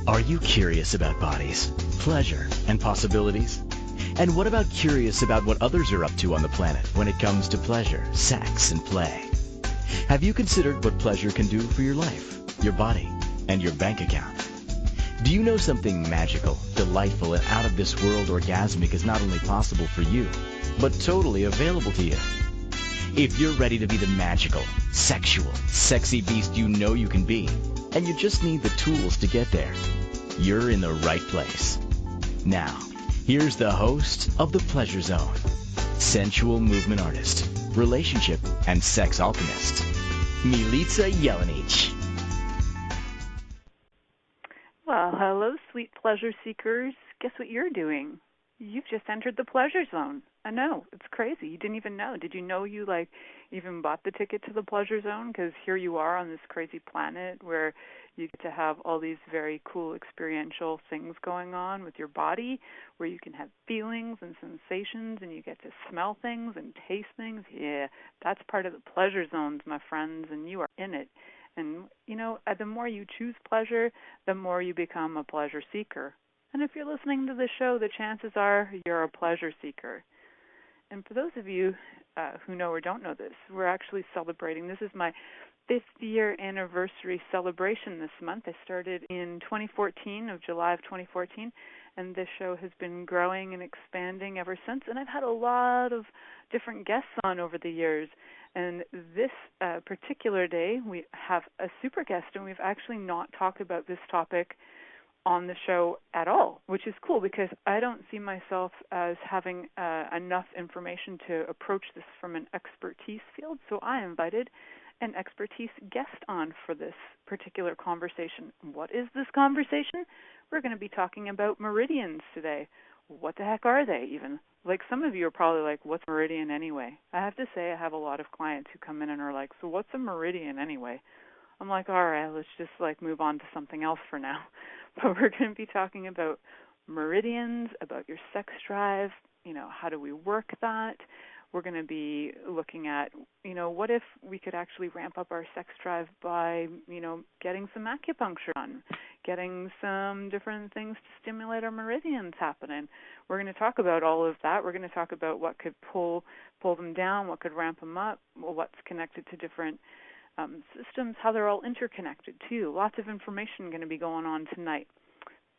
Are you curious about bodies, pleasure, and possibilities? And what about curious about what others are up to on the planet when it comes to pleasure, sex, and play? Have you considered what pleasure can do for your life, your body, and your bank account? Do you know something magical, delightful, and out-of-this-world orgasmic is not only possible for you, but totally available to you? If you're ready to be the magical, sexual, sexy beast you know you can be, and you just need the tools to get there, you're in the right place. Now, here's the host of The Pleasure Zone, sensual movement artist, relationship and sex alchemist, Milica Jelenic. Well, hello, sweet pleasure seekers. Guess what you're doing? You've just entered the pleasure zone. I know, it's crazy. You didn't even know. Did you know you even bought the ticket to the pleasure zone? Because here you are on this crazy planet where you get to have all these very cool experiential things going on with your body, where you can have feelings and sensations, and you get to smell things and taste things. Yeah, that's part of the pleasure zones, my friends, and you are in it. And, the more you choose pleasure, the more you become a pleasure seeker. And if you're listening to the show, the chances are you're a pleasure seeker. And for those of you who know or don't know this, we're actually celebrating. This is my 5th year anniversary celebration this month. I started in July of 2014, and this show has been growing and expanding ever since. And I've had a lot of different guests on over the years. And this particular day, we have a super guest, and we've actually not talked about this topic on the show at all, which is cool because I don't see myself as having enough information to approach this from an expertise field. So I invited an expertise guest on for this particular conversation. What is this conversation? We're going to be talking about meridians today. What the heck are they even? Some of you are probably like, what's meridian anyway? I have to say I have a lot of clients who come in and are like, so what's a meridian anyway? I'm like, all right, let's just move on to something else for now. But we're going to be talking about meridians, about your sex drive, how do we work that? We're going to be looking at, what if we could actually ramp up our sex drive by, getting some acupuncture done, getting some different things to stimulate our meridians happening. We're going to talk about all of that. We're going to talk about what could pull them down, what could ramp them up, what's connected to different systems, how they're all interconnected too. Lots of information going to be going on tonight.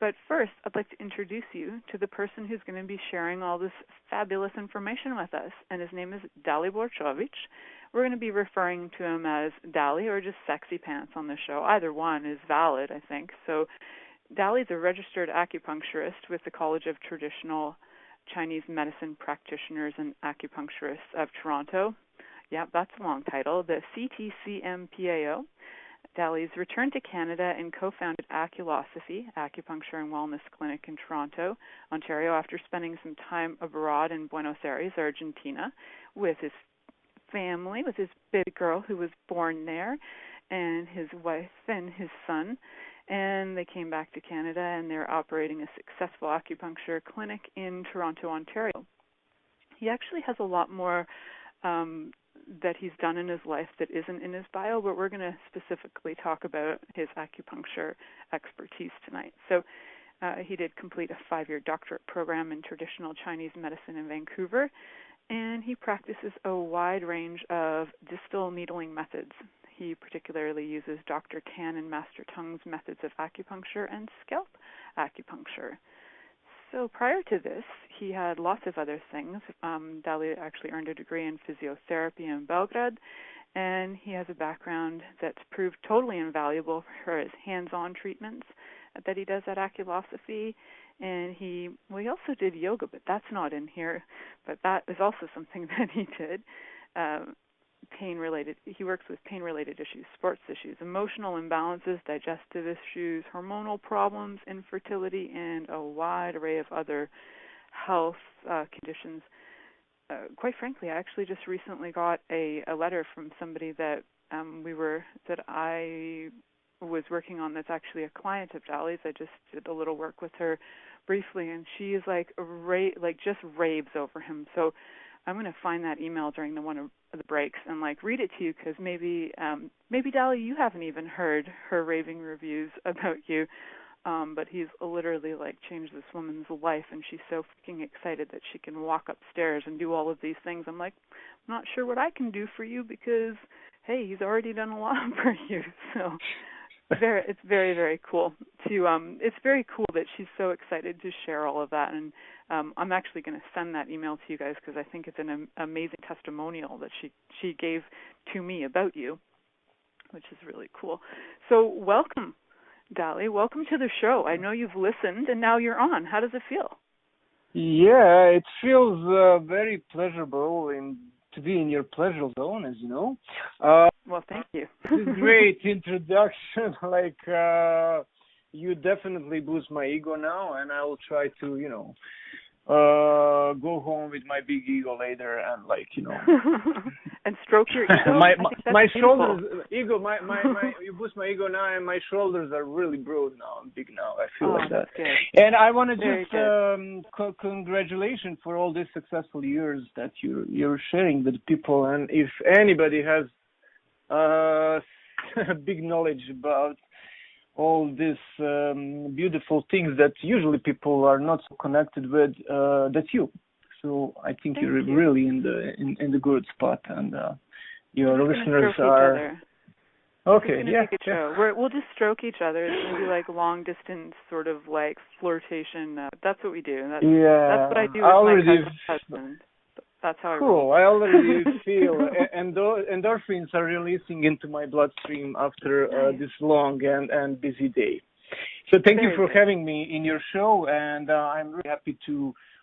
But first, I'd like to introduce you to the person who's going to be sharing all this fabulous information with us, and his name is Dalibor Covic. We're going to be referring to him as Dali or just Sexy Pants on the show. Either one is valid, I think. So Dali's a registered acupuncturist with the College of Traditional Chinese Medicine Practitioners and Acupuncturists of Toronto. Yeah, that's a long title. The CTCMPAO. Dali's returned to Canada and co-founded Aculosophy, Acupuncture and Wellness Clinic in Toronto, Ontario, after spending some time abroad in Buenos Aires, Argentina, with his family, with his baby girl who was born there, and his wife and his son. And they came back to Canada, and they're operating a successful acupuncture clinic in Toronto, Ontario. He actually has a lot more that he's done in his life that isn't in his bio, but we're going to specifically talk about his acupuncture expertise tonight. So he did complete a 5-year doctorate program in traditional Chinese medicine in Vancouver, and he practices a wide range of distal needling methods. He particularly uses Dr. Tan and Master Tung's methods of acupuncture and scalp acupuncture. So prior to this, he had lots of other things. Dali actually earned a degree in physiotherapy in Belgrade, and he has a background that's proved totally invaluable for his hands-on treatments that he does at Aculosophy. And he also did yoga, but that's not in here. But that is also something that he did. He works with pain-related issues, sports issues, emotional imbalances, digestive issues, hormonal problems, infertility, and a wide array of other health conditions. Quite frankly, I actually just recently got a letter from somebody that I was working on that's actually a client of Dali's. I just did a little work with her briefly, and she is just raves over him. So I'm going to find that email during one of the breaks and read it to you, because maybe Dali, you haven't even heard her raving reviews about you. but he's literally like changed this woman's life, and she's so freaking excited that she can walk upstairs and do all of these things. I'm like, I'm not sure what I can do for you because, hey, he's already done a lot for you. So it's very, very cool it's very cool that she's so excited to share all of that. And I'm actually going to send that email to you guys because I think it's an amazing testimonial that she gave to me about you, which is really cool. So welcome, Dali. Welcome to the show. I know you've listened and now you're on. How does it feel? Yeah, it feels very pleasurable to be in your pleasure zone, as you know. Well, thank you. This is great introduction. Like, you definitely boost my ego now, and I will try to, go home with my big ego later and and stroke your ego. my shoulders, ego, my you boost my ego now, and my shoulders are really broad now. I'm big now. I feel like that. Good. And I want to just congratulations for all these successful years that you're sharing with people. And if anybody has big knowledge about all these beautiful things that usually people are not so connected with, that's you. So I think you're really in the good spot, and your listeners are. Okay, We'll just stroke each other. It's going to be like long distance, sort of like flirtation. That's what we do. That's what I do with my husband. That's how cool. I already feel endorphins are releasing into my bloodstream after this long and busy day. So thank you for having me in your show, and I'm really happy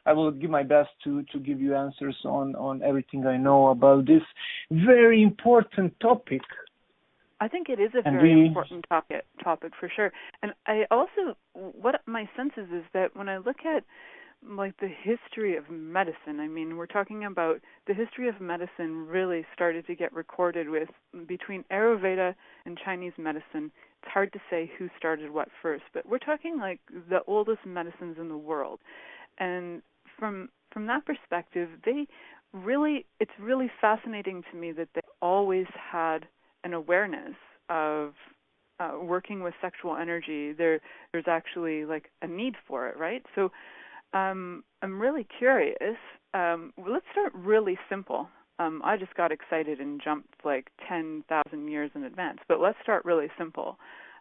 I will give my best to give you answers on everything I know about this very important topic. I think it is a very important topic for sure. And I also, what my sense is that when I look at like the history of medicine, I mean, we're talking about the history of medicine really started to get recorded between Ayurveda and Chinese medicine. It's hard to say who started what first, but we're talking like the oldest medicines in the world. And from that perspective, it's really fascinating to me that they always had an awareness of working with sexual energy. There's actually like a need for it, right? So I'm really curious. Let's start really simple. I just got excited and jumped like 10,000 years in advance, but let's start really simple.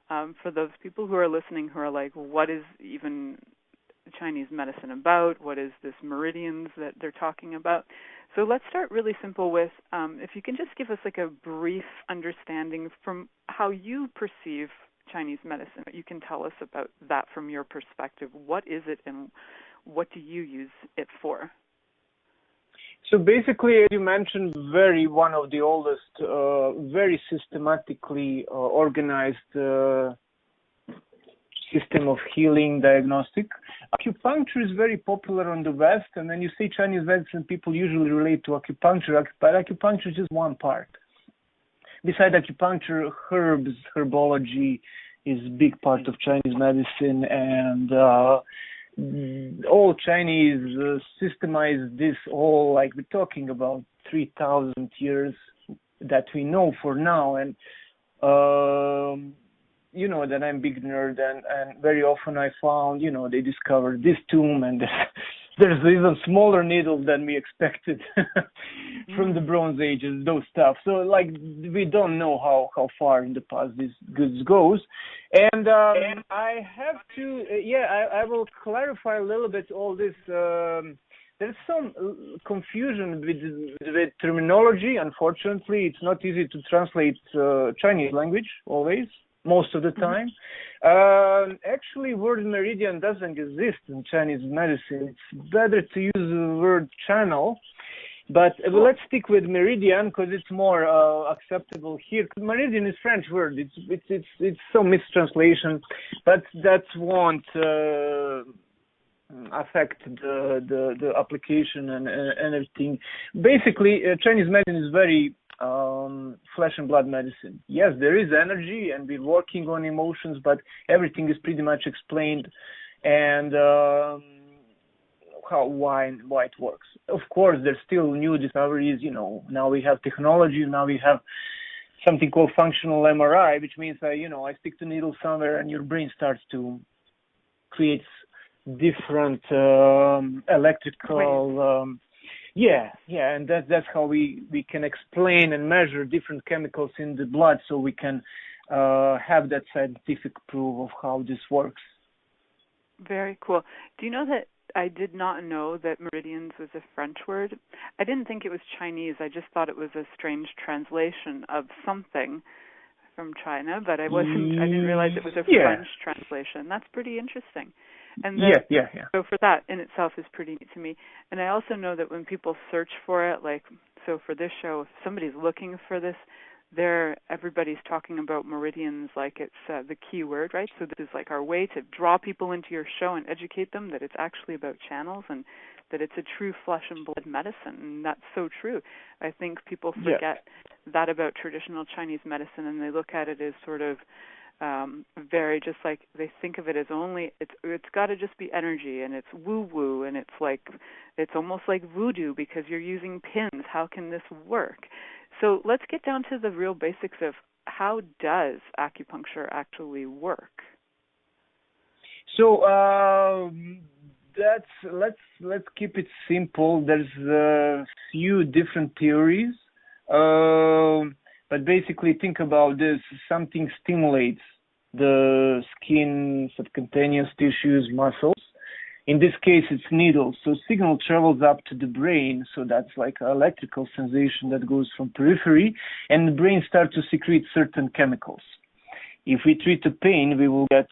For those people who are listening who are like, what is even Chinese medicine about? What is this Meridians that they're talking about? So let's start really simple with, if you can just give us like a brief understanding from how you perceive Chinese medicine. You can tell us about that from your perspective. What is it and what do you use it for? So basically, as you mentioned, one of the oldest, very systematically organized system of healing diagnostic. Acupuncture is very popular in the West, and when you say Chinese medicine, people usually relate to acupuncture, but acupuncture is just one part. Besides acupuncture, herbology is a big part of Chinese medicine, and all Chinese systemize this all, like we're talking about 3,000 years that we know for now. And you know that I'm a big nerd, and very often I found, they discovered this tomb, and there's even smaller needles than we expected from the Bronze Ages, those stuff. So, like, we don't know how far in the past this goods goes. And I have to, I will clarify a little bit all this. There's some confusion with terminology. Unfortunately, it's not easy to translate Chinese language always. Most of the time. Actually, word meridian doesn't exist in Chinese medicine. It's better to use the word channel. But let's stick with meridian because it's more acceptable here. Meridian is French word. It's some mistranslation, but that won't affect the application and everything. Basically, Chinese medicine is very flesh and blood medicine. Yes, there is energy, and we're working on emotions, but everything is pretty much explained, and why it works. Of course, there's still new discoveries. Now we have technology. Now we have something called functional MRI, which means I stick the needle somewhere, and your brain starts to creates different electrical. And that's how we can explain and measure different chemicals in the blood, so we can have that scientific proof of how this works. Very cool. Do you know that I did not know that meridians was a French word? I didn't think it was Chinese. I just thought it was a strange translation of something from China, but I didn't realize it was a French translation. That's pretty interesting. And so for that in itself is pretty neat to me. And I also know that when people search for it, like, so for this show, if somebody's looking for this, everybody's talking about meridians like it's the key word, right? So this is like our way to draw people into your show and educate them that it's actually about channels and that it's a true flesh and blood medicine. And that's so true. I think people forget that about traditional Chinese medicine, and they look at it as sort of very just like they think of it as only it's got to just be energy, and it's woo-woo, and it's almost like voodoo because you're using pins. How can this work? So let's get down to the real basics of how does acupuncture actually work? So let's keep it simple. There's a few different theories, but basically think about this: something stimulates the skin, subcutaneous tissues, muscles. In this case, it's needles. So signal travels up to the brain. So that's like an electrical sensation that goes from periphery, and the brain starts to secrete certain chemicals. If we treat the pain, we will get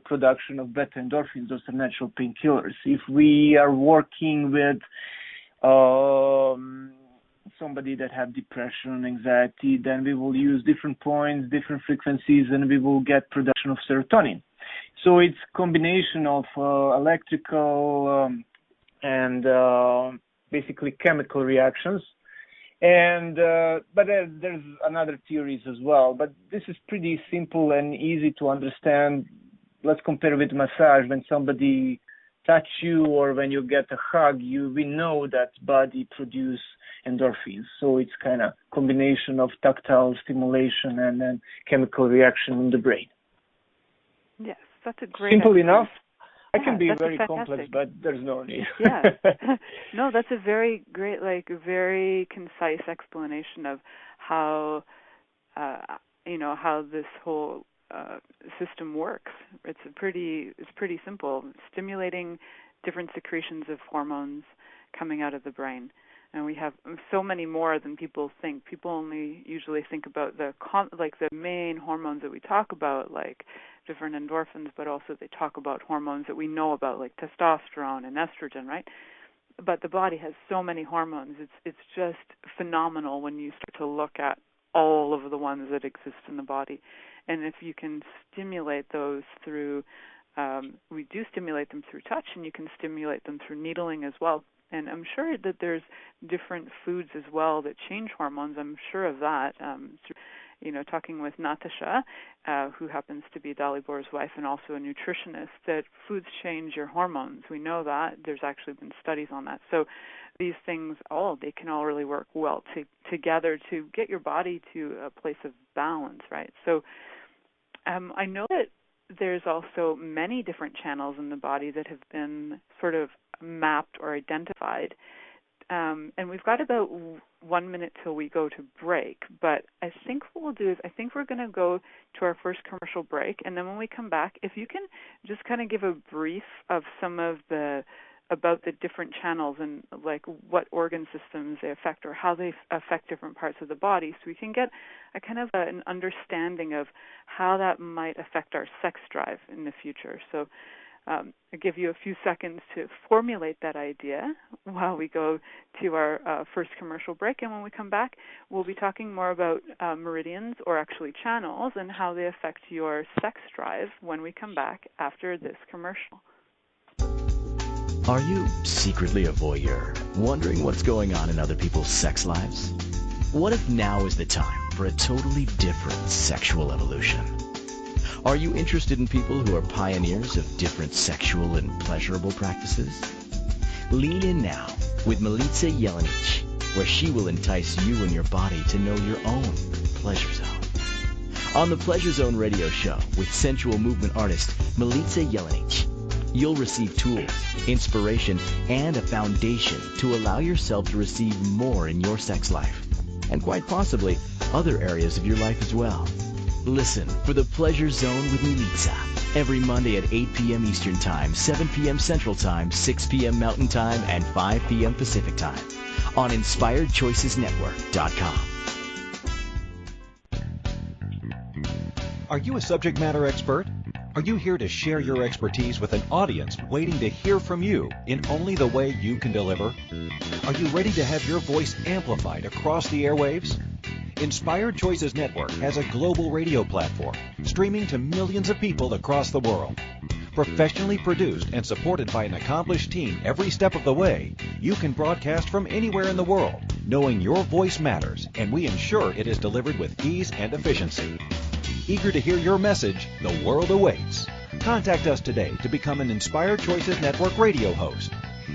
production of beta endorphins. Those are natural painkillers. If we are working with somebody that have depression, anxiety, then we will use different points, different frequencies, and we will get production of serotonin. So it's combination of electrical and basically chemical reactions. And but there's another theories as well. But this is pretty simple and easy to understand. Let's compare with massage. When somebody touch you or when you get a hug, we know that body produce endorphins. So it's kind of combination of tactile stimulation and then chemical reaction in the brain. Yes, that's a great simple idea. enough. I can be very fantastic. complex, but there's no need. Yeah. No, that's a very great, very concise explanation of how, how this whole system works. It's pretty simple. Stimulating different secretions of hormones coming out of the brain. And we have so many more than people think. People only usually think about the main hormones that we talk about, like different endorphins, but also they talk about hormones that we know about, like testosterone and estrogen, right? But the body has so many hormones. It's just phenomenal when you start to look at all of the ones that exist in the body. And if you can stimulate those through, we do stimulate them through touch, and you can stimulate them through needling as well. And I'm sure that there's different foods as well that change hormones. I'm sure of that. Talking with Natasha, who happens to be Dalibor's wife and also a nutritionist, that foods change your hormones. We know that. There's actually been studies on that. So these things, they can all really work well together to get your body to a place of balance, right? So I know that there's also many different channels in the body that have been sort of mapped or identified. And we've got about 1 minute till we go to break. But I think what we'll do is we're going to go to our first commercial break. And then when we come back, if you can just kind of give a brief of about the different channels and like what organ systems they affect or how they affect different parts of the body, so we can get a kind of an understanding of how that might affect our sex drive in the future. So I'll give you a few seconds to formulate that idea while we go to our first commercial break. And when we come back, we'll be talking more about meridians, or actually channels, and how they affect your sex drive when we come back after this commercial. Are you secretly a voyeur, wondering what's going on in other people's sex lives? What if now is the time for a totally different sexual evolution? Are you interested in people who are pioneers of different sexual and pleasurable practices? Lean in now with Milica Jelenic, where she will entice you and your body to know your own pleasure zone. On the Pleasure Zone radio show with sensual movement artist Milica Jelenic, You'll receive tools, inspiration, and a foundation to allow yourself to receive more in your sex life, and quite possibly other areas of your life as well. Listen for The Pleasure Zone with Milica every Monday at 8 p.m. Eastern Time, 7 p.m. Central Time, 6 p.m. Mountain Time, and 5 p.m. Pacific Time on InspiredChoicesNetwork.com. Are you a subject matter expert? Are you here to share your expertise with an audience waiting to hear from you in only the way you can deliver? Are you ready to have your voice amplified across the airwaves? Inspired Choices Network has a global radio platform streaming to millions of people across the world. Professionally produced and supported by an accomplished team every step of the way, you can broadcast from anywhere in the world, knowing your voice matters, and we ensure it is delivered with ease and efficiency. Eager to hear your message, the world awaits. Contact us today to become an Inspired Choices Network radio host.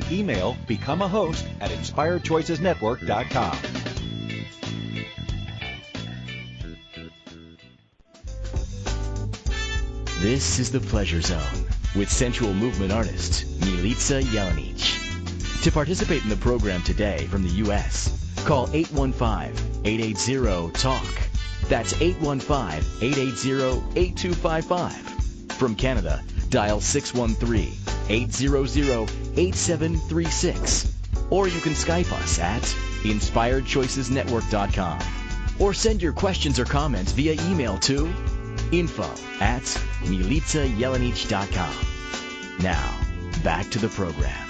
Email becomeahost@inspiredchoicesnetwork.com. This is The Pleasure Zone with sensual movement artist Milica Jelenic. To participate in the program today from the U.S., call 815-880-TALK. That's 815-880-8255. From Canada, dial 613-800-8736. Or you can Skype us at InspiredChoicesNetwork.com. Or send your questions or comments via email to info@MilicaJelenic.com. Now, back to the program.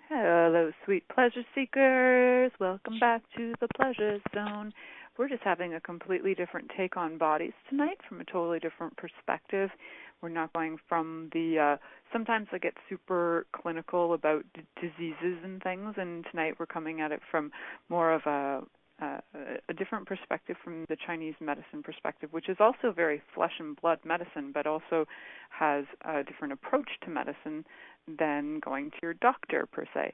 Hello, sweet pleasure seekers. Welcome back to the Pleasure Zone. We're just having a completely different take on bodies tonight from a totally different perspective. We're not going from the, sometimes I get super clinical about diseases and things, and tonight we're coming at it from more of a different perspective, from the Chinese medicine perspective, which is also very flesh and blood medicine, but also has a different approach to medicine than going to your doctor, per se.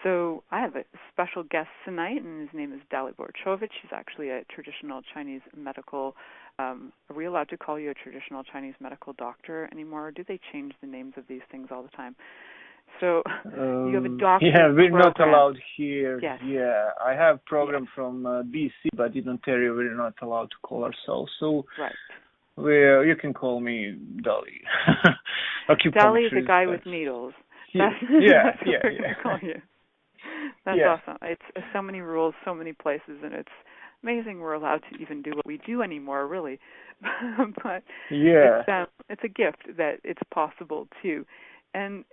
So I have a special guest tonight, and his name is Dalibor Covic. He's actually a traditional Chinese medical, are we allowed to call you a traditional Chinese medical doctor anymore, or do they change the names of these things all the time? So you have a doctor. Yeah, we're program. not allowed here. Yes. Yeah, I have program from BC, but in Ontario we're not allowed to call ourselves. So Right. you can call me Dali. Dali is the guy with needles. That's what we're going to call you. That's awesome. It's so many rules, so many places, and it's amazing we're allowed to even do what we do anymore, really. But it's a gift that it's possible too. And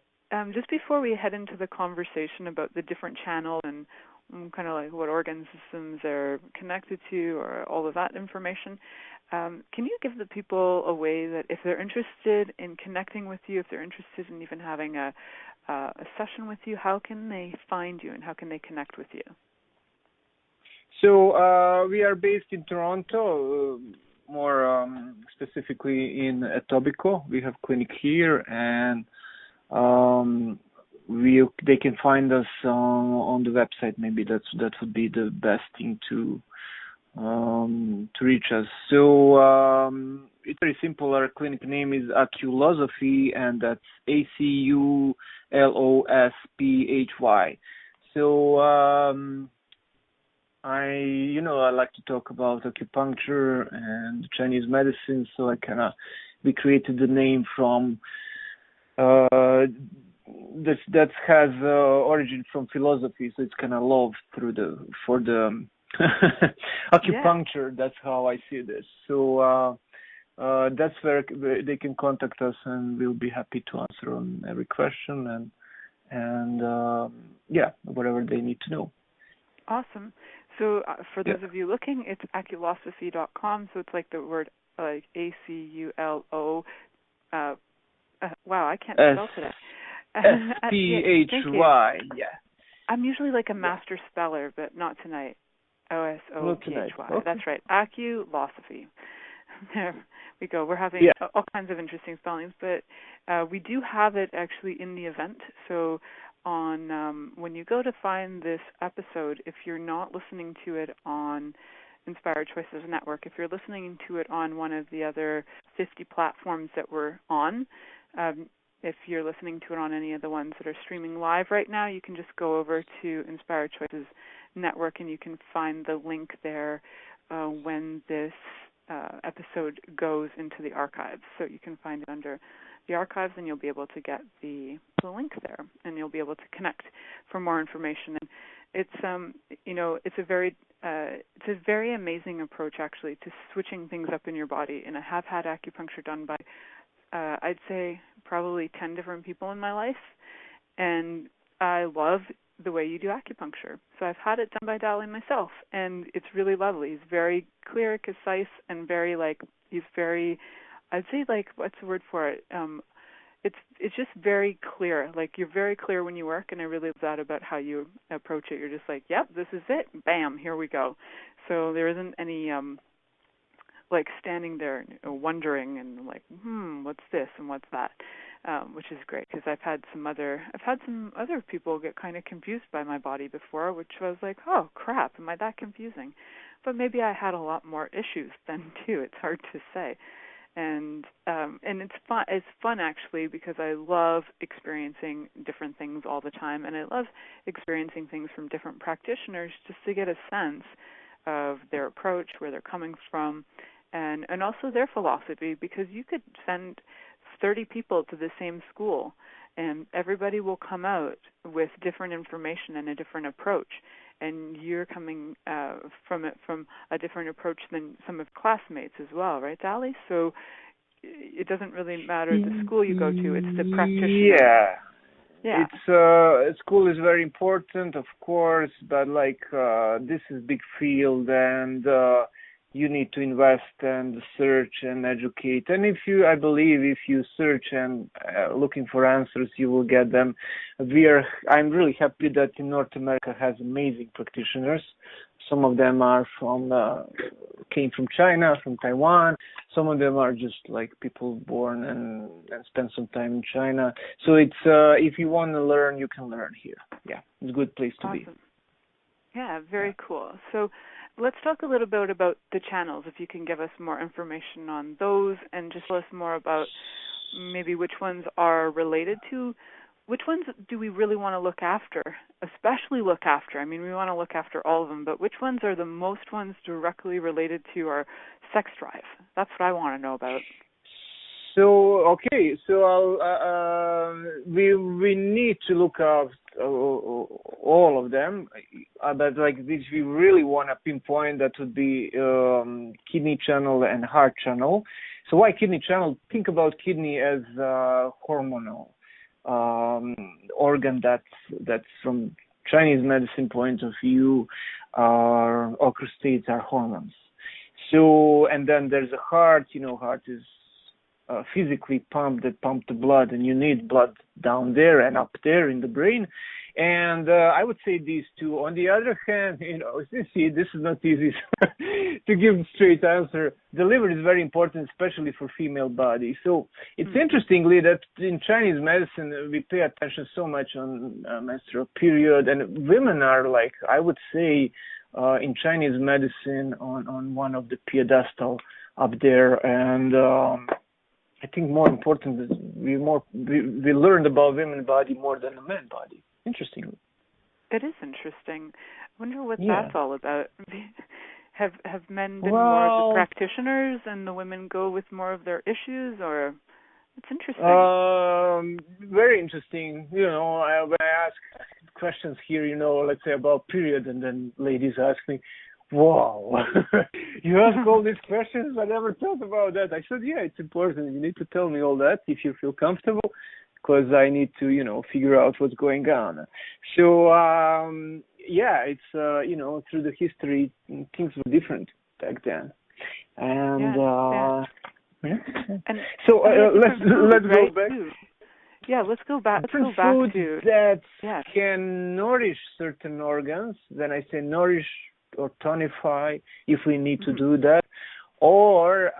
just before we head into the conversation about the different channels and kind of like what organ systems they're connected to, or all of that information, can you give the people a way that if they're interested in connecting with you, if they're interested in even having a session with you, how can they find you and how can they connect with you? So we are based in Toronto, more specifically in Etobicoke. We have clinic here, and they can find us on the website. Maybe that would be the best thing to reach us. So it's very simple. Our clinic name is Aculosophy, and that's Aculosphy. So I like to talk about acupuncture and Chinese medicine. So we created the name from that has origin from philosophy. So it's kind of love for the acupuncture. Yeah. That's how I see this. So that's where they can contact us, and we'll be happy to answer on every question and whatever they need to know. Awesome. So for those of you looking, it's aculosophy.com. So it's like the word like ACULO. Wow, I can't spell today. SPHY. Yeah. I'm usually like a master speller, but not tonight. OSOPHY. Okay. That's right. Aculosophy. There we go. We're having all kinds of interesting spellings, but we do have it actually in the event. So on when you go to find this episode, if you're not listening to it on Inspired Choices Network. If you're listening to it on one of the other 50 platforms that we're on, if you're listening to it on any of the ones that are streaming live right now, you can just go over to Inspired Choices Network and you can find the link there when this episode goes into the archives. So you can find it under the archives and you'll be able to get the link there and you'll be able to connect for more information. And it's it's a very amazing approach actually to switching things up in your body. And I have had acupuncture done by I'd say probably 10 different people in my life, and I love the way you do acupuncture. So I've had it done by Dali myself, and it's really lovely. He's very clear, concise, and very I'd say what's the word for it? It's just very clear. Like, you're very clear when you work, and I really love that about how you approach it. You're just like, yep, this is it. Bam, here we go. So there isn't any standing there wondering and what's this and what's that, which is great because I've had some other people get kind of confused by my body before, which was like, oh crap, am I that confusing? But maybe I had a lot more issues then too. It's hard to say, and it's fun. It's fun actually because I love experiencing different things all the time, and I love experiencing things from different practitioners just to get a sense of their approach, where they're coming from, and also their philosophy, because you could send 30 people to the same school and everybody will come out with different information and a different approach, and you're coming from a different approach than some of classmates as well, right, Dali? So it doesn't really matter the school you go to, it's the practitioner. Yeah. It's school is very important, of course, but this is big field, and you need to invest and search and educate. And I believe if you search and looking for answers, you will get them. I'm really happy that in North America has amazing practitioners. Some of them are came from China, from Taiwan. Some of them are just people born and spend some time in China. So it's if you want to learn, you can learn here. Yeah, it's a good place to be. Yeah, very cool. So let's talk a little bit about the channels, if you can give us more information on those and just tell us more about maybe which ones are related to, which ones do we really want to look after, especially look after. I mean, we want to look after all of them, but which ones are the most ones directly related to our sex drive? That's what I want to know about. So we need to look at all of them, but if we really want to pinpoint, that would be kidney channel and heart channel. So why kidney channel? Think about kidney as a hormonal organ that's from Chinese medicine point of view, orchestrates our hormones. So, and then there's a heart. Heart is physically pump the blood, and you need blood down there and up there in the brain. And I would say these two. On the other hand, you see, this is not easy to give a straight answer. The liver is very important, especially for female body. So it's interestingly that in Chinese medicine, we pay attention so much on menstrual period, and women are I would say, in Chinese medicine on one of the pedestal up there. And I think more important is we learned about women's body more than the man's body. Interestingly. It is interesting. I wonder what that's all about. Have men been more of the practitioners and the women go with more of their issues, or it's interesting. Very interesting. When I ask questions here, let's say about period, and then ladies ask me, wow, you ask all these questions? I never thought about that. I said, yeah, it's important. You need to tell me all that if you feel comfortable, because I need to, figure out what's going on. So, it's, through the history, things were different back then. And, And so let's go back. Yeah, let's go back. Different foods that can nourish certain organs. Then I say nourish or tonify if we need to do that. Or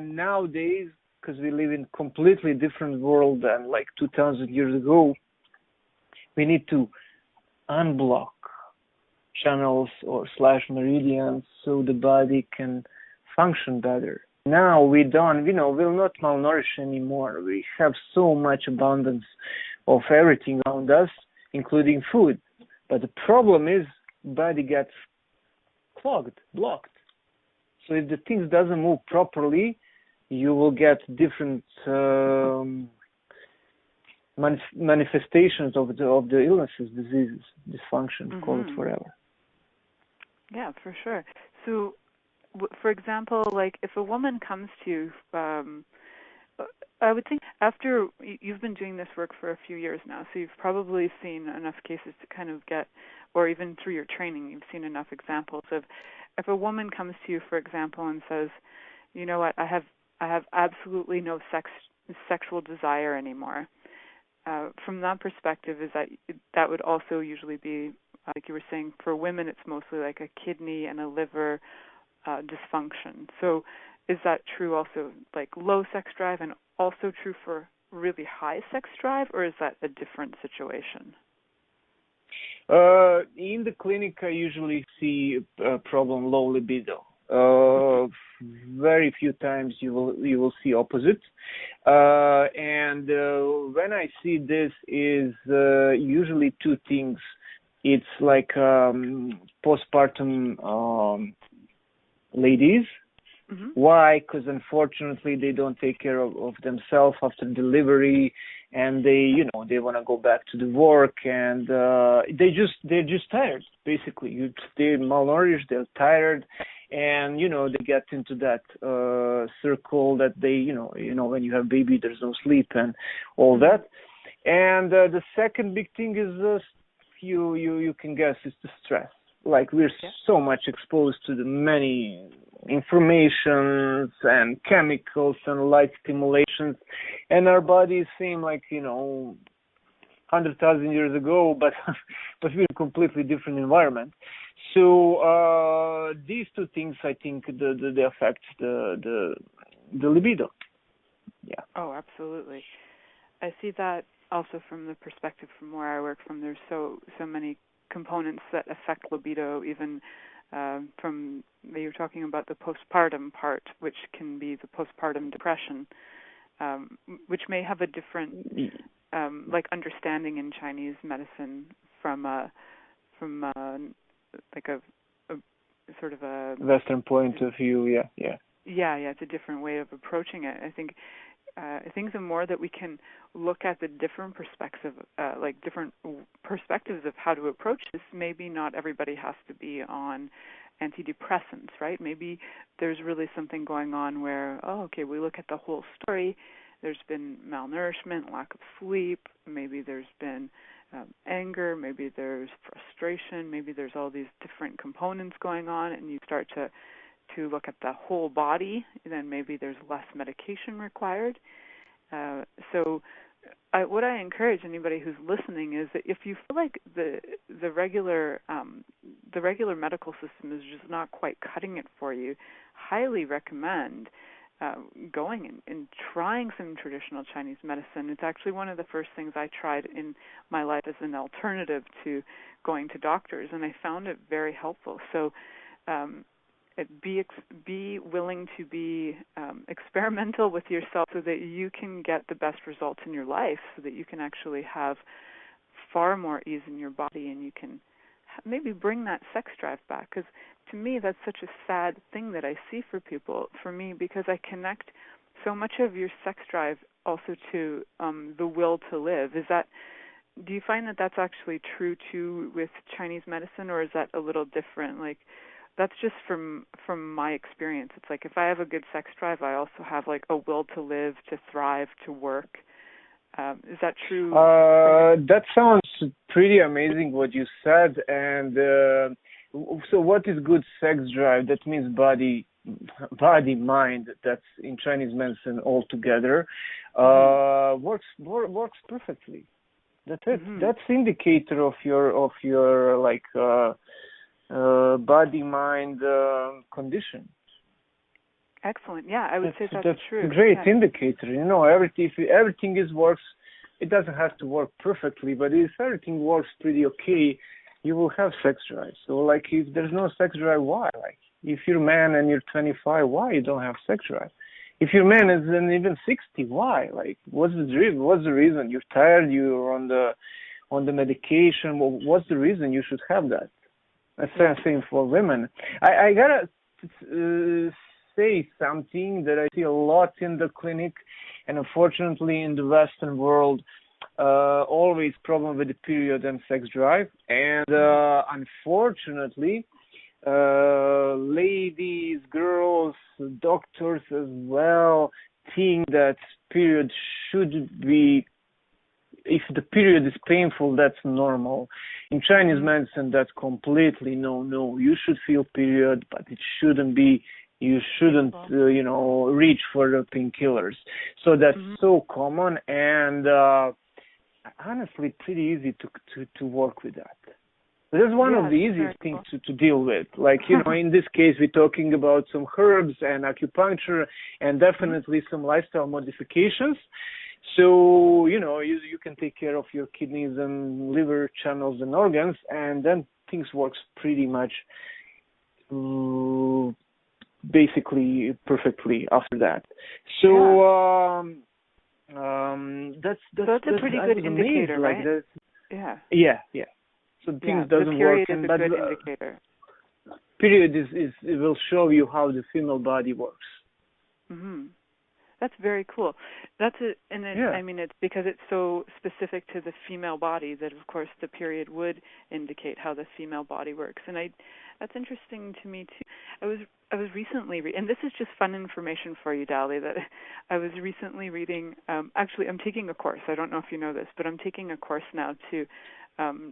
nowadays, because we live in a completely different world than 2,000 years ago, we need to unblock channels or / meridians so the body can function better. Now we're not malnourished anymore. We have so much abundance of everything around us, including food. But the problem is body gets clogged, blocked. So if the things doesn't move properly, you will get different manifestations of the illnesses, diseases, dysfunction, call it whatever. Yeah, for sure. So, for example, like if a woman comes to you, I would think after you've been doing this work for a few years now, so you've probably seen enough cases to kind of get, or even through your training, you've seen enough examples of, if a woman comes to you, for example, and says, you know what, I have absolutely no sexual desire anymore. From that perspective, is that would also usually be, like you were saying, for women it's mostly like a kidney and a liver dysfunction. So is that true also like low sex drive and also true for really high sex drive, or is that a different situation? In the clinic, I usually see a problem low libido. Very few times you will see opposite. And when I see this is usually two things. It's like postpartum ladies. Mm-hmm. Why? Because unfortunately they don't take care of themselves after delivery, and they want to go back to the work, and they're just tired. Basically, they're malnourished, they're tired, and they get into that circle that they when you have baby, there's no sleep and all that. And the second big thing is you can guess is the stress. Like we're so much exposed to the many informations and chemicals and light stimulations, and our bodies seem like 100,000 years ago, but we're in a completely different environment. So these two things, I think, they affect the libido. Yeah. Oh, absolutely. I see that also from the perspective from where I work from. There's so many components that affect libido, even from you're talking about the postpartum part, which can be the postpartum depression, which may have a different like understanding in Chinese medicine from like a sort of a Western point of view. Yeah. It's a different way of approaching it. I think the more that we can look at the different perspectives of how to approach this, maybe not everybody has to be on antidepressants, right? Maybe there's really something going on where, we look at the whole story. There's been malnourishment, lack of sleep. Maybe there's been anger. Maybe there's frustration. Maybe there's all these different components going on, and you start to look at the whole body, then maybe there's less medication required. So what I encourage anybody who's listening is that if you feel like the regular medical system is just not quite cutting it for you, highly recommend going and trying some traditional Chinese medicine. It's actually one of the first things I tried in my life as an alternative to going to doctors, and I found it very helpful. So be willing to be experimental with yourself so that you can get the best results in your life, so that you can actually have far more ease in your body, and you can maybe bring that sex drive back. Because to me, that's such a sad thing that I see for people, for me, because I connect so much of your sex drive also to the will to live. Do you find that that's actually true too with Chinese medicine, or is that a little different? Like, that's just from my experience. It's like if I have a good sex drive, I also have like a will to live, to thrive, to work. Is that true? That sounds pretty amazing what you said. And so what is good sex drive? That means body, mind. That's in Chinese medicine all together. Works perfectly. That's it. Mm-hmm. That's indicator of your like body mind condition. Excellent. Yeah, I would say that's true. That's a great indicator. If everything works, it doesn't have to work perfectly, but if everything works pretty okay, you will have sex drive. So like if there's no sex drive, why? Like if you're a man and you're 25, why you don't have sex drive? If your man is even 60, why? Like what's the reason? What's the reason? You're tired, you're on the medication. Well, what's the reason you should have that? That's the same for women. I gotta say something that I see a lot in the clinic, and unfortunately in the Western world, always problem with the period and sex drive. And unfortunately, ladies, girls, doctors as well think that period should be, if the period is painful, that's normal. In Chinese medicine, that's completely no. You should feel period, but it shouldn't be. You shouldn't, reach for the painkillers. So that's so common, and honestly, pretty easy to work with that. That's one of the easiest things to deal with. Like, in this case, we're talking about some herbs and acupuncture and definitely some lifestyle modifications. So, you can take care of your kidneys and liver channels and organs, and then things works pretty much basically perfectly after that. So, that's a pretty good indicator, right? Like yeah. So things doesn't work. The period is a good indicator. Period is it will show you how the female body works. That's very cool. I mean, it's because it's so specific to the female body that, of course, the period would indicate how the female body works. And that's interesting to me too. I was recently and this is just fun information for you, Dali, that I was recently reading. Actually, I'm taking a course. I don't know if you know this, but I'm taking a course now to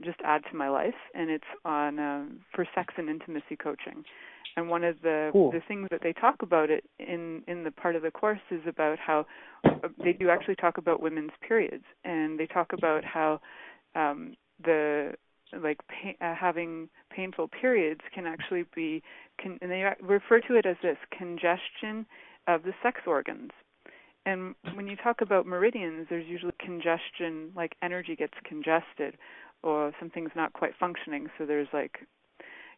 just add to my life, and it's on for sex and intimacy coaching. And one of the things that they talk about it in the part of the course is about how they do actually talk about women's periods, and they talk about how having painful periods can actually be, and they refer to it as this congestion of the sex organs. And when you talk about meridians, there's usually congestion, like energy gets congested, or something's not quite functioning. So there's like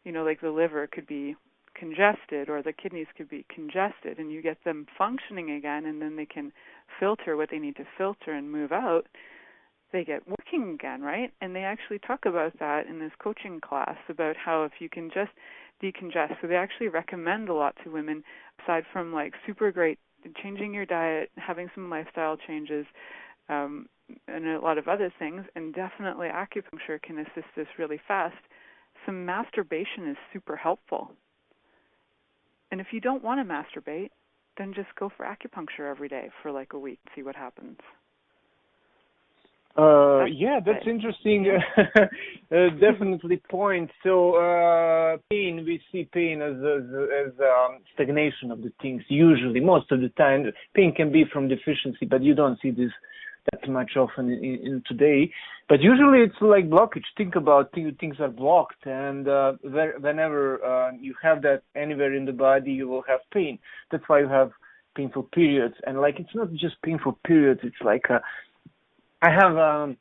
the liver could be congested, or the kidneys could be congested, and you get them functioning again, and then they can filter what they need to filter and move out. They get working again, right? And they actually talk about that in this coaching class, about how if you can just decongest. So they actually recommend a lot to women, aside from like super great changing your diet, having some lifestyle changes, and a lot of other things, and definitely acupuncture can assist this really fast. Some masturbation is super helpful. And if you don't want to masturbate, then just go for acupuncture every day for like a week, see what happens. That's interesting. Definitely point. So pain, we see pain as stagnation of the things. Usually, most of the time, pain can be from deficiency, but you don't see this that much often in today. But usually it's like blockage. Think about things are blocked, and whenever you have that anywhere in the body, you will have pain. That's why you have painful periods. And like it's not just painful periods. It's like I have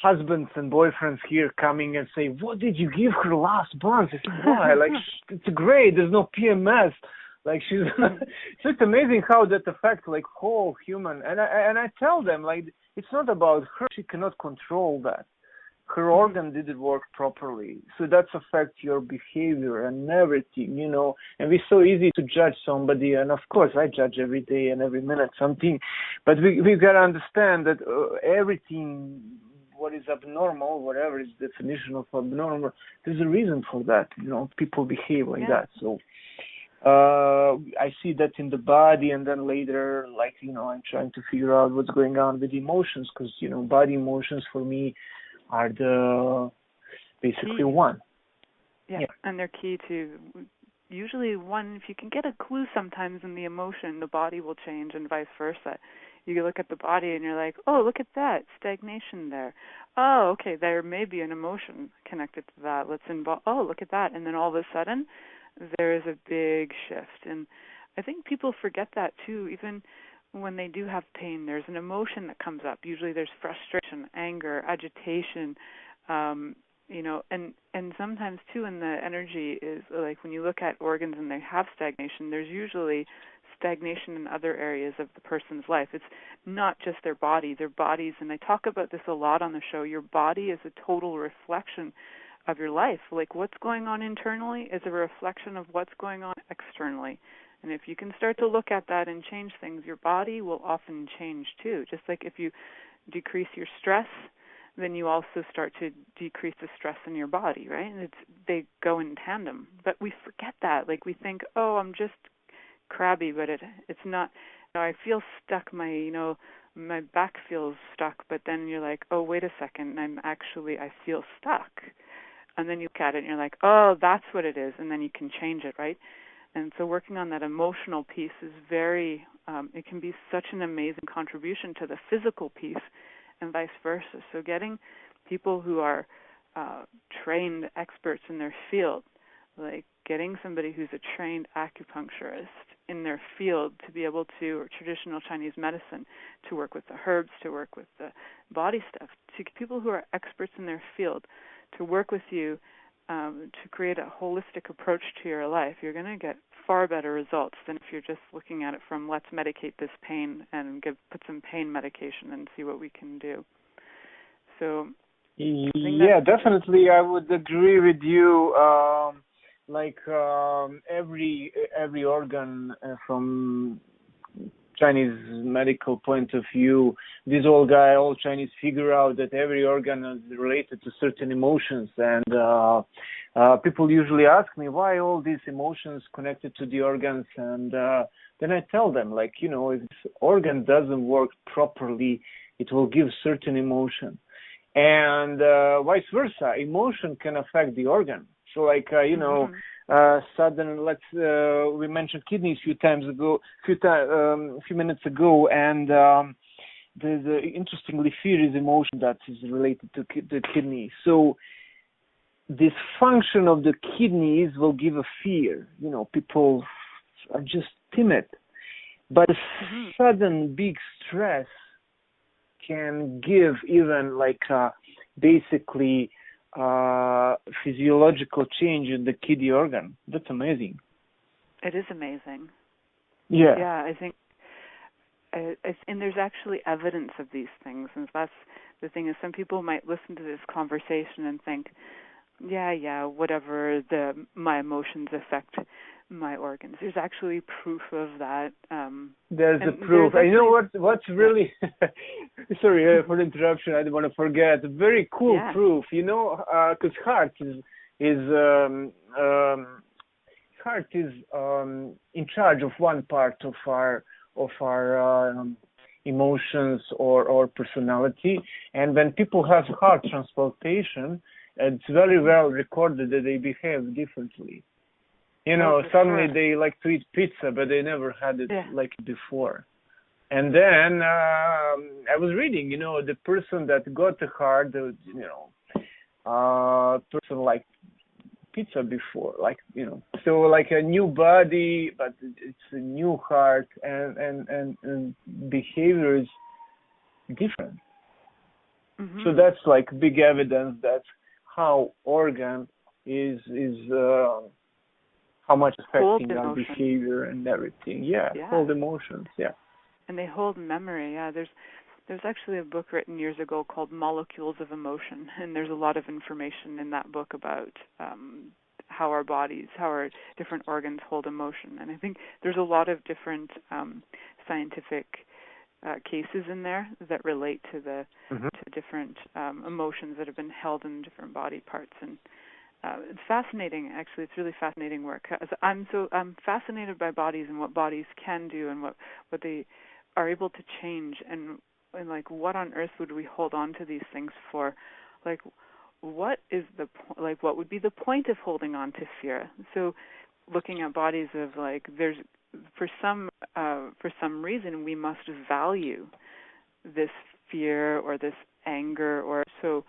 husbands and boyfriends here coming and say, "What did you give her last month?" I said, "Why? Like it's great. There's no PMS." Like she's, it's just amazing how that affects like whole human. And I tell them like it's not about her. She cannot control that. Her organ didn't work properly, so that affects your behavior and everything, And we're so easy to judge somebody, and of course I judge every day and every minute something, but we gotta understand that everything what is abnormal, whatever is the definition of abnormal, there's a reason for that. People behave like that. So. I see that in the body, and then later, like, I'm trying to figure out what's going on with emotions, because, body emotions for me are the basically one. Yeah, and they're key to usually one, if you can get a clue sometimes in the emotion, the body will change and vice versa. You look at the body and you're like, oh, look at that, stagnation there. Oh, okay, there may be an emotion connected to that. Let's involve, oh, look at that. And then all of a sudden, there is a big shift. And I think people forget that too. Even when they do have pain, there's an emotion that comes up. Usually there's frustration, anger, agitation, and sometimes too, in the energy is like when you look at organs and they have stagnation, there's usually stagnation in other areas of the person's life. It's not just their bodies, and I talk about this a lot on the show. Your body is a total reflection of your life. Like what's going on internally is a reflection of what's going on externally. And if you can start to look at that and change things, your body will often change too. Just like if you decrease your stress, then you also start to decrease the stress in your body, right? And they go in tandem. But we forget that. Like we think, oh, I'm just crabby, but it's not. I feel stuck. My back feels stuck. But then you're like, oh, wait a second. I feel stuck. And then you look at it and you're like, oh, that's what it is. And then you can change it, right? And so working on that emotional piece is it can be such an amazing contribution to the physical piece and vice versa. So getting people who are trained experts in their field, like getting somebody who's a trained acupuncturist in their field to be able to, or traditional Chinese medicine, to work with the herbs, to work with the body stuff, to people who are experts in their field to work with you to create a holistic approach to your life, you're going to get far better results than if you're just looking at it from let's medicate this pain and put some pain medication and see what we can do. So yeah, definitely, I would agree with you. Every organ from Chinese medical point of view, all Chinese figure out that every organ is related to certain emotions, and people usually ask me why all these emotions connected to the organs, and then I tell them, if this organ doesn't work properly, it will give certain emotion, and vice versa. Emotion can affect the organ. So sudden, we mentioned kidneys a few minutes ago, and interestingly, fear is emotion that is related to the kidney. So this function of the kidneys will give a fear. People are just timid, but a sudden big stress can give even basically physiological change in the kidney organ. That's amazing. It is amazing. Yeah. Yeah, I think, and there's actually evidence of these things, and that's the thing is some people might listen to this conversation and think, yeah, whatever, my emotions affect my organs. There's actually proof of that. There's a proof. Actually, you know what's really, sorry for the interruption, I don't want to forget, very cool proof, because heart is in charge of one part of our emotions or personality, and when people have heart transplantation, it's very well recorded that they behave differently. Suddenly they like to eat pizza, but they never had it like before. And then I was reading, the person that got the heart, person liked pizza before, so like a new body, but it's a new heart, and behavior is different. Mm-hmm. So that's like big evidence that how organ is how much affecting our behavior and everything. Yeah, hold emotions. Yeah. And they hold memory. Yeah, there's actually a book written years ago called Molecules of Emotion, and there's a lot of information in that book about how our different organs hold emotion. And I think there's a lot of different scientific cases in there that relate to the to different emotions that have been held in different body parts. And it's fascinating, actually. It's really fascinating work. I'm fascinated by bodies and what bodies can do and what they are able to change, and like what on earth would we hold on to these things for? Like, what would be the point of holding on to fear? So, looking at bodies of there's for some reason we must value this fear or this anger, or so.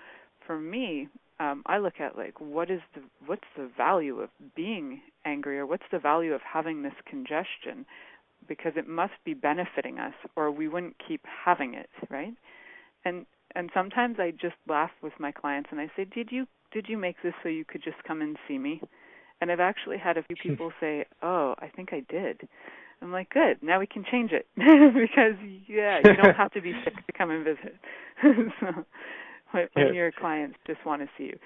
For me, I look at what's the value of being angry, or what's the value of having this congestion, because it must be benefiting us, or we wouldn't keep having it, right? And sometimes I just laugh with my clients and I say, did you did you make this so you could just come and see me? And I've actually had a few people say, oh, I think I did. I'm like, good, now we can change it. Because, you don't have to be sick to come and visit. So, when your clients just want to see you.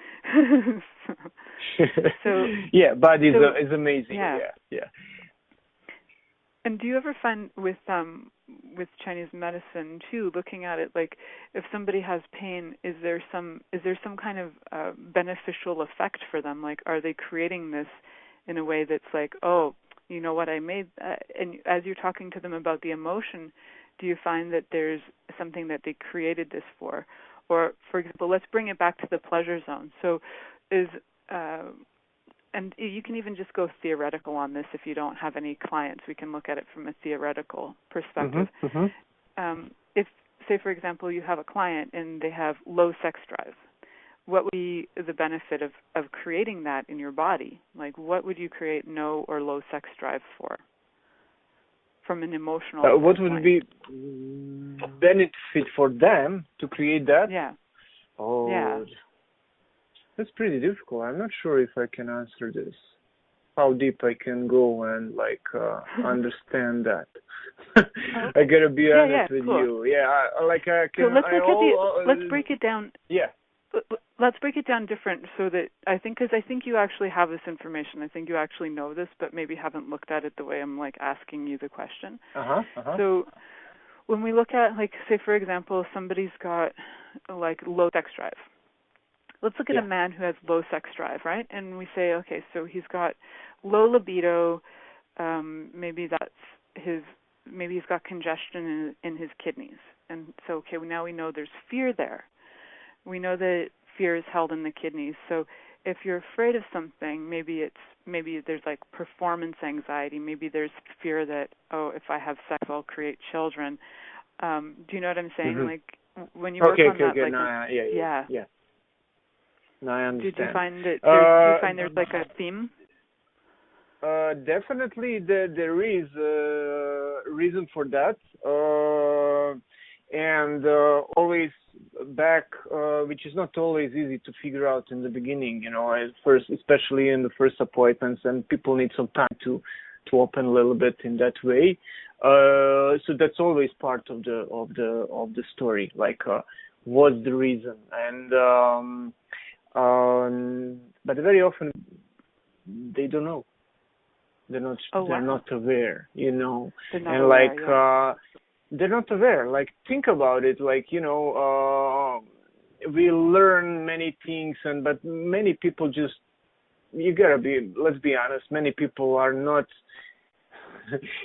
So yeah, body is amazing. Yeah. And do you ever find with Chinese medicine too, looking at it, like if somebody has pain, is there some kind of beneficial effect for them? Like, are they creating this in a way that's like, oh, you know what, I made, and as you're talking to them about the emotion, do you find that there's something that they created this for? Or, for example, let's bring it back to the pleasure zone. So and you can even just go theoretical on this if you don't have any clients. We can look at it from a theoretical perspective. If, say, for example, you have a client and they have low sex drive, what would be the benefit of creating that in your body? Like, what would you create no or low sex drive for from an emotional what standpoint? would be benefit for them to create that? Yeah. Oh, yeah. That's pretty difficult. I'm not sure if I can answer this. How deep I can go and understand that. I gotta be honest with you. Yeah, I can. So let's break it down. Yeah. Let's break it down different so that I think you actually have this information. I think you actually know this, but maybe haven't looked at it the way I'm like asking you the question. So when we look at, like, say for example, somebody's got like low sex drive. Let's look at a man who has low sex drive, right? And we say, okay, so he's got low libido. Maybe he's got congestion in his kidneys. And so, okay, now we know there's fear there. We know that fear is held in the kidneys. So if you're afraid of something, maybe there's like performance anxiety. Maybe there's fear that, oh, if I have sex, I'll create children. Do you know what I'm saying? Like when you work on that, like, yeah. No, I understand. Did you find that? Do you find there's like a theme? Definitely, there is a reason for that, and always back, which is not always easy to figure out in the beginning. At first, especially in the first appointments, and people need some time to open a little bit in that way. So that's always part of the story. Like, what's the reason? And but very often they don't know. They're not aware, They're not aware. Like, think about it. Like, we learn many things, but many people just, let's be honest, many people are not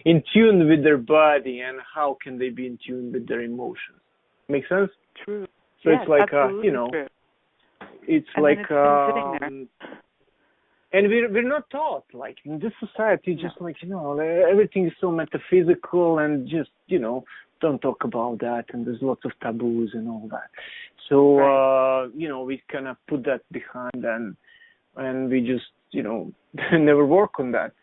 in tune with their body, and how can they be in tune with their emotions? Make sense? True. So it's like, true. It's and like, it's been sitting there. And we're not taught, like, in this society, just like, everything is so metaphysical, and just, don't talk about that, and there's lots of taboos and all that. So, we kind of put that behind, and we just, never work on that.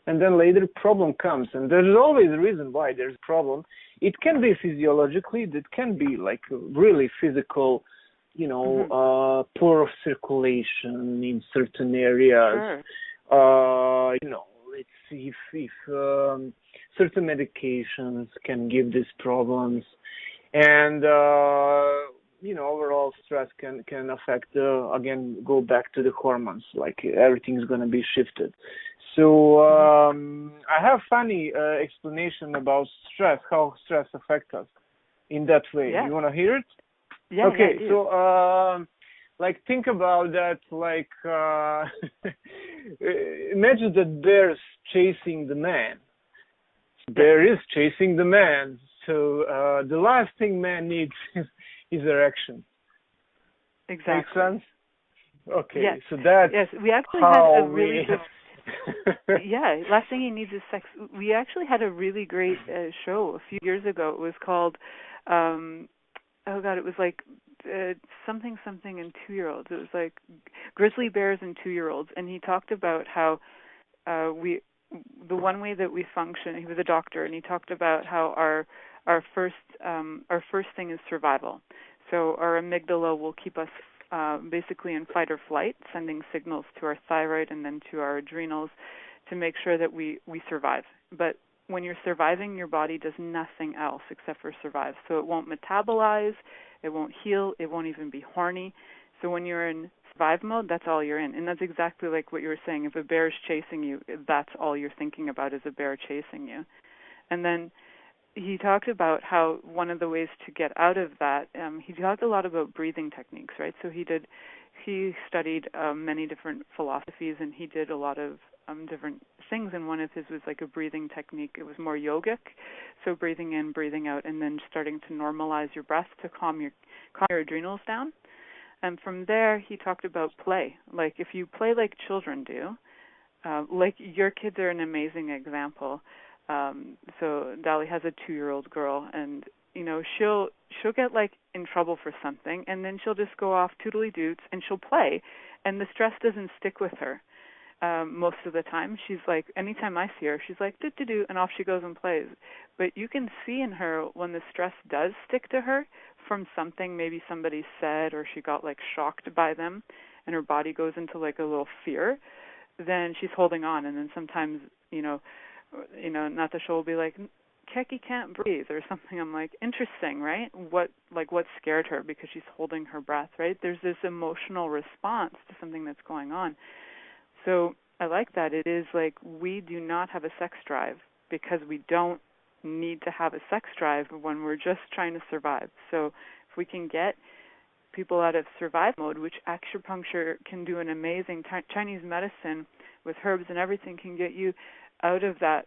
And then later problem comes, and there's always a reason why there's a problem. It can be physiologically, it can be like really physical, poor circulation in certain areas. Sure. Let's see if certain medications can give these problems, and overall stress can affect. Again, go back to the hormones. Like, everything's gonna be shifted. So I have funny explanation about stress, how stress affects us in that way. Yeah. You want to hear it? Yeah. Okay. Yeah, So think about that. Like, imagine that bear's chasing the man. Bear is chasing the man. So the last thing man needs is erection. Exactly. Make sense? Okay. Yes. So that's we actually how had a really good. Last thing he needs is sex. We actually had a really great show a few years ago. It was called, it was like something and 2-year-olds. It was like grizzly bears and 2-year-olds, and he talked about how the one way that we function. He was a doctor, and he talked about how our first thing is survival. So our amygdala will keep us basically in fight or flight, sending signals to our thyroid and then to our adrenals to make sure that we survive. But when you're surviving, your body does nothing else except for survive. So it won't metabolize, it won't heal, it won't even be horny. So when you're in survive mode, that's all you're in. And that's exactly like what you were saying. If a bear is chasing you, that's all you're thinking about is a bear chasing you. And then he talked about how one of the ways to get out of that, he talked a lot about breathing techniques, right? So he studied many different philosophies, and he did a lot of different things, and one of his was like a breathing technique. It was more yogic, so breathing in, breathing out, and then starting to normalize your breath to calm your adrenals down. And from there, he talked about play. Like if you play like children do, like your kids are an amazing example. So Dali has a 2-year-old girl, and she'll get like in trouble for something, and then she'll just go off tootly doots and she'll play, and the stress doesn't stick with her. Most of the time, she's like, anytime I see her, she's like, do, and off she goes and plays. But you can see in her when the stress does stick to her from something maybe somebody said, or she got like shocked by them, and her body goes into like a little fear, then she's holding on. And then sometimes, Natasha will be like, Keki can't breathe or something. I'm like, interesting, right? What scared her, because she's holding her breath, right? There's this emotional response to something that's going on. So I like that. It is like we do not have a sex drive because we don't need to have a sex drive when we're just trying to survive. So if we can get people out of survive mode, which acupuncture can do an amazing, Chinese medicine with herbs and everything can get you out of that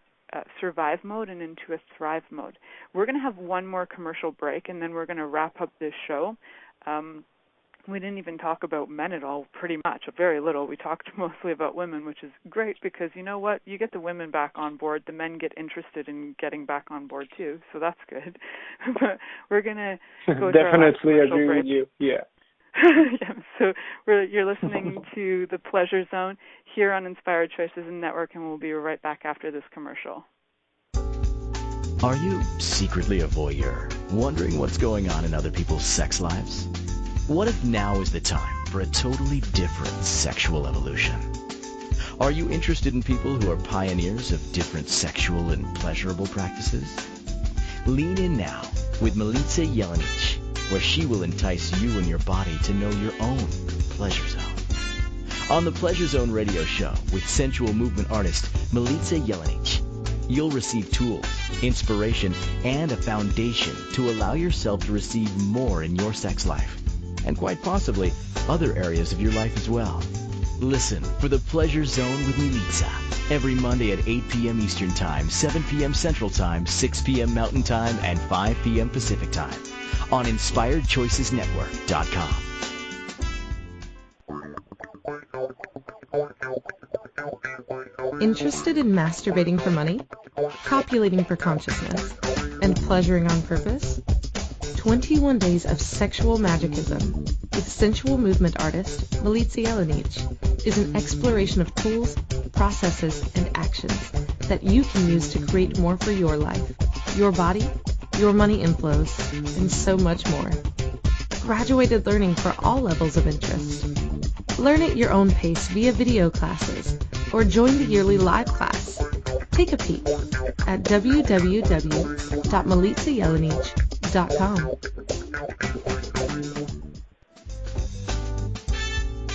survive mode and into a thrive mode. We're going to have one more commercial break, and then we're going to wrap up this show. We didn't even talk about men at all, pretty much, very little. We talked mostly about women, which is great because you know what? You get the women back on board, the men get interested in getting back on board too, so that's good. But we're going to go to our last commercial agree break. with you, yeah. Yeah, so you're listening to The Pleasure Zone here on Inspired Choices Network, and we'll be right back after this commercial. Are you secretly a voyeur, wondering what's going on in other people's sex lives? What if now is the time for a totally different sexual evolution? Are you interested in people who are pioneers of different sexual and pleasurable practices? Lean in now with Milica Jelenic, where she will entice you and your body to know your own pleasure zone. On the Pleasure Zone radio show with sensual movement artist Milica Jelenic, you'll receive tools, inspiration, and a foundation to allow yourself to receive more in your sex life, and quite possibly other areas of your life as well. Listen for The Pleasure Zone with Milica every Monday at 8 p.m. Eastern Time, 7 p.m. Central Time, 6 p.m. Mountain Time, and 5 p.m. Pacific Time on InspiredChoicesNetwork.com. Interested in masturbating for money, copulating for consciousness, and pleasuring on purpose? 21 Days of Sexual Magicism with sensual movement artist Milica Jelenic is an exploration of tools, processes, and actions that you can use to create more for your life, your body, your money inflows, and so much more. Graduated learning for all levels of interest. Learn at your own pace via video classes or join the yearly live class. Take a peek at www.milicajelenic.com.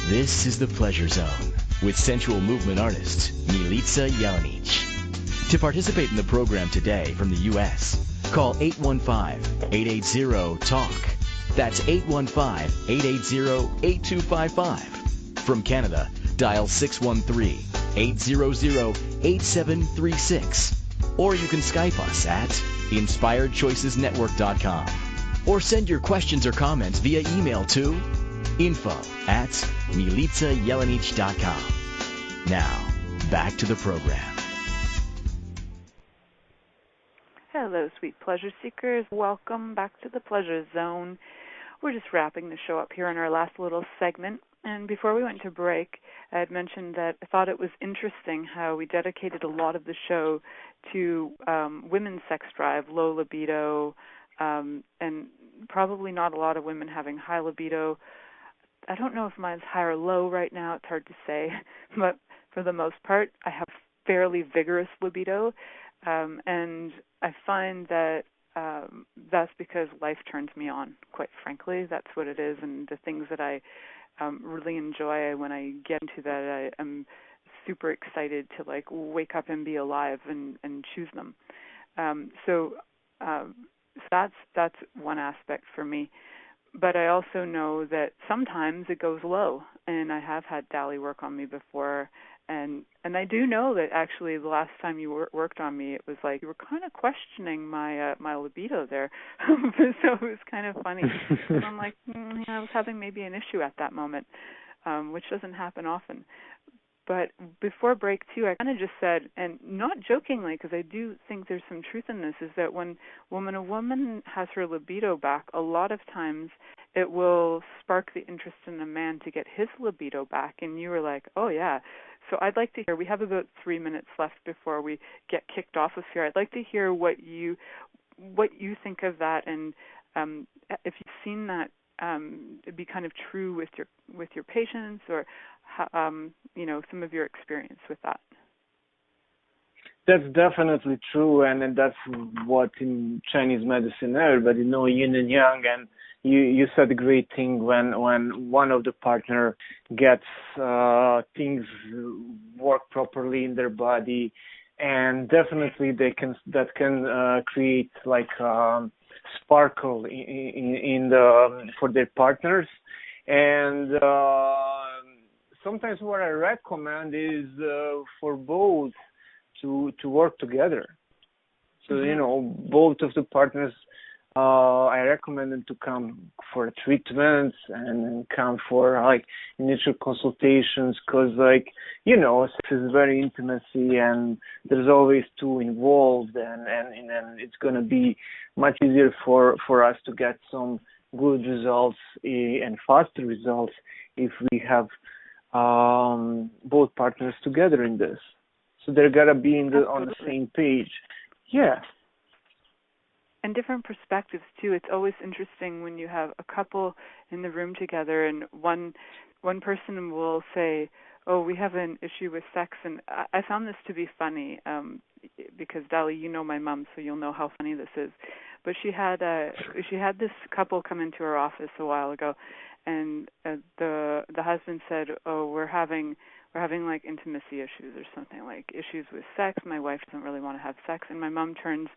This is The Pleasure Zone with sensual movement artist Milica Jelenic. To participate in the program today from the U.S., call 815-880-TALK. That's 815-880-8255. From Canada, dial 613-800-8736. Or you can Skype us at InspiredChoicesNetwork.com. Or send your questions or comments via email to info@milicajelenic.com. Now, back to the program. Hello, sweet pleasure seekers. Welcome back to the Pleasure Zone. We're just wrapping the show up here in our last little segment. And before we went to break, I had mentioned that I thought it was interesting how we dedicated a lot of the show to women's sex drive, low libido, and probably not a lot of women having high libido. I don't know if mine's high or low right now. It's hard to say, but for the most part, I have fairly vigorous libido, and I find that that's because life turns me on, quite frankly. That's what it is, and the things that I really enjoy, when I get into that, I am super excited to like wake up and be alive and choose them. So that's one aspect for me. But I also know that sometimes it goes low, and I have had Dali work on me before, and I do know that actually the last time you worked on me, it was like you were kind of questioning my my libido there, so it was kind of funny. And I'm like, yeah, I was having maybe an issue at that moment, which doesn't happen often. But before break, too, I kind of just said, and not jokingly, because I do think there's some truth in this, is that when a woman has her libido back, a lot of times it will spark the interest in a man to get his libido back. And you were like, oh, yeah. So I'd like to hear, we have about 3 minutes left before we get kicked off of here. I'd like to hear what you think of that, and if you've seen that be kind of true with your patients, or some of your experience with that. That's definitely true, and that's what in Chinese medicine everybody know, yin and yang. And you said a great thing when one of the partner gets things work properly in their body, and definitely that can create like sparkle in the for their partners. And sometimes what I recommend is for both to work together. So both of the partners, I recommend them to come for treatments and come for like initial consultations, because sex is very intimacy, and there's always two involved, and it's going to be much easier for us to get some good results and faster results if we have both partners together in this. So they're gotta be on the same page. Yeah. And different perspectives too. It's always interesting when you have a couple in the room together, and one person will say, "Oh, we have an issue with sex," and I found this to be funny because Dali, you know my mom, so you'll know how funny this is. But she had this couple come into her office a while ago, and the husband said, "Oh, we're having like intimacy issues or something, like issues with sex. My wife doesn't really want to have sex." And my mom turns.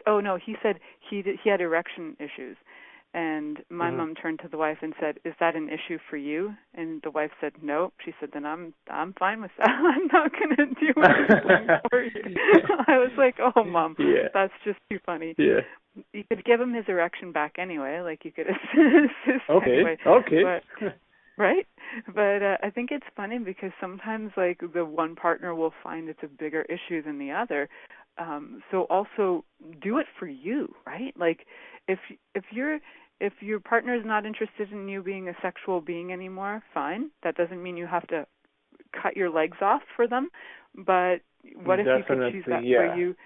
Oh no, he said he had erection issues, and my mom turned to the wife and said, "Is that an issue for you?" And the wife said, "No." She said, "Then I'm fine with that. I'm not going to do anything for you." I was like, "Oh, Mom, that's just too funny." Yeah. You could give him his erection back anyway, like you could assist anyway. Okay. But, right? But I think it's funny because sometimes like the one partner will find it's a bigger issue than the other. So also do it for you, right? Like if your partner is not interested in you being a sexual being anymore, fine. That doesn't mean you have to cut your legs off for them. But what if you could choose that for you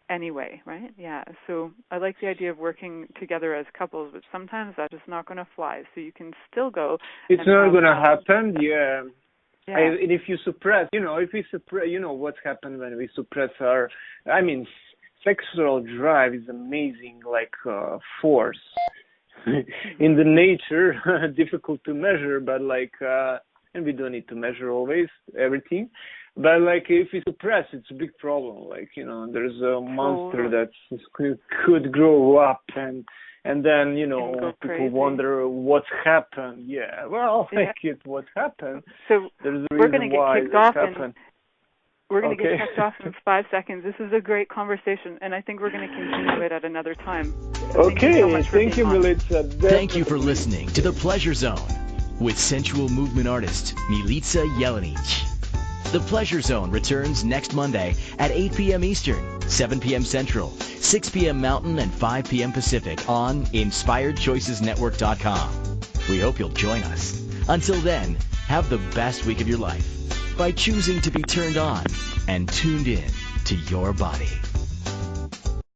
anyway, right? Yeah. So I like the idea of working together as couples, but sometimes that's just not going to fly. So you can still go. It's not going to happen. Yeah. And if you suppress, what's happened when we suppress sexual drive is amazing, like force in the nature, difficult to measure, but and we don't need to measure always everything. But if we suppress, it's a big problem. There's a monster that could grow up, and then people wonder what's happened. Yeah, well, what happened. So there's a we're going to get kicked off, and we're going to get kicked off in 5 seconds. This is a great conversation, and I think we're going to continue it at another time. So thank you, Milica. Thank you for listening to The Pleasure Zone with sensual movement artist Milica Jelenic. The Pleasure Zone returns next Monday at 8 p.m. Eastern, 7 p.m. Central, 6 p.m. Mountain, and 5 p.m. Pacific on InspiredChoicesNetwork.com. We hope you'll join us. Until then, have the best week of your life by choosing to be turned on and tuned in to your body.